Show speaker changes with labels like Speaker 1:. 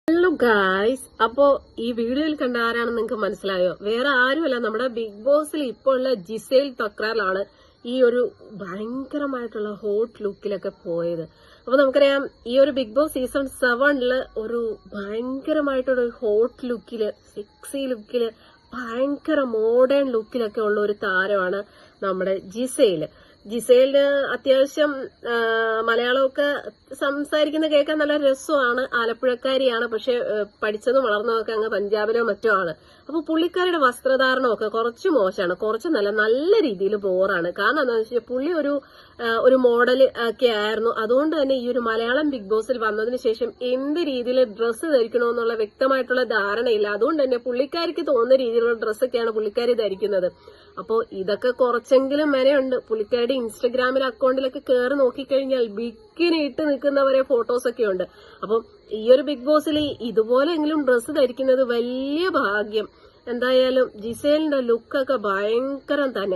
Speaker 1: Hello guys, അപ്പോ ഈ വീഡിയോയിൽ കണ്ട ആരാണെന്ന് നിങ്ങൾക്ക് മനസ്സിലായോ? വേറെ ആരുമല്ല, നമ്മുടെ ബിഗ് ബോസിൽ ഇപ്പോൾ ഉള്ള ജിസേൽ തക്രാറിലാണ് ഈ ഒരു ഭയങ്കരമായിട്ടുള്ള ഹോട്ട് ലുക്കിലൊക്കെ പോയത്. അപ്പൊ നമുക്കറിയാം, ഈ ഒരു ബിഗ് ബോസ് സീസൺ 7 ഒരു ഭയങ്കരമായിട്ടുള്ള ഹോട്ട് ലുക്കില്, സെക്സി ലുക്കില്, ഭയങ്കര മോഡേൺ ലുക്കിലൊക്കെ ഉള്ള ഒരു താരമാണ് നമ്മുടെ ജിസേലിന് അത്യാവശ്യം മലയാളമൊക്കെ സംസാരിക്കുന്ന കേൾക്കാൻ നല്ല രസമാണ്. ആലപ്പുഴക്കാരിയാണ്, പക്ഷെ പഠിച്ചതും വളർന്നതൊക്കെ അങ്ങ് പഞ്ചാബിലോ മറ്റോ ആണ്. അപ്പൊ പുള്ളിക്കാരുടെ വസ്ത്രധാരണമൊക്കെ കുറച്ച് മോശമാണ്, കുറച്ച് നല്ല രീതിയിൽ ബോറാണ്. കാരണം എന്താണെന്ന് വെച്ചാൽ പുള്ളി ഒരു മോഡൽ ഒക്കെ ആയിരുന്നു. അതുകൊണ്ട് തന്നെ ഈ ഒരു മലയാളം ബിഗ് ബോസിൽ വന്നതിന് ശേഷം എന്ത് രീതിയിൽ ഡ്രസ്സ് ധരിക്കണമെന്നുള്ള വ്യക്തമായിട്ടുള്ള ധാരണയില്ല. അതുകൊണ്ട് തന്നെ പുള്ളിക്കാരിക്ക് തോന്നുന്ന രീതിയിലുള്ള ഡ്രസ്സൊക്കെയാണ് പുള്ളിക്കാരി ധരിക്കുന്നത്. അപ്പോ ഇതൊക്കെ കുറച്ചെങ്കിലും മെനയുണ്ട്. പുള്ളിക്കാരുടെ ഇൻസ്റ്റഗ്രാമിൽ അക്കൗണ്ടിലൊക്കെ കയറി നോക്കിക്കഴിഞ്ഞാൽ ബിക്കിനി ഇട്ട് നിൽക്കുന്നവരെ ഫോട്ടോസൊക്കെ ഉണ്ട്. അപ്പം ഈ ഒരു ബിഗ് ബോസിൽ ഇതുപോലെയെങ്കിലും ഡ്രസ്സ് ധരിക്കുന്നത് വലിയ ഭാഗ്യം. എന്തായാലും ജിസേലിന്റെ ലുക്കൊക്കെ ഭയങ്കരം തന്നെ.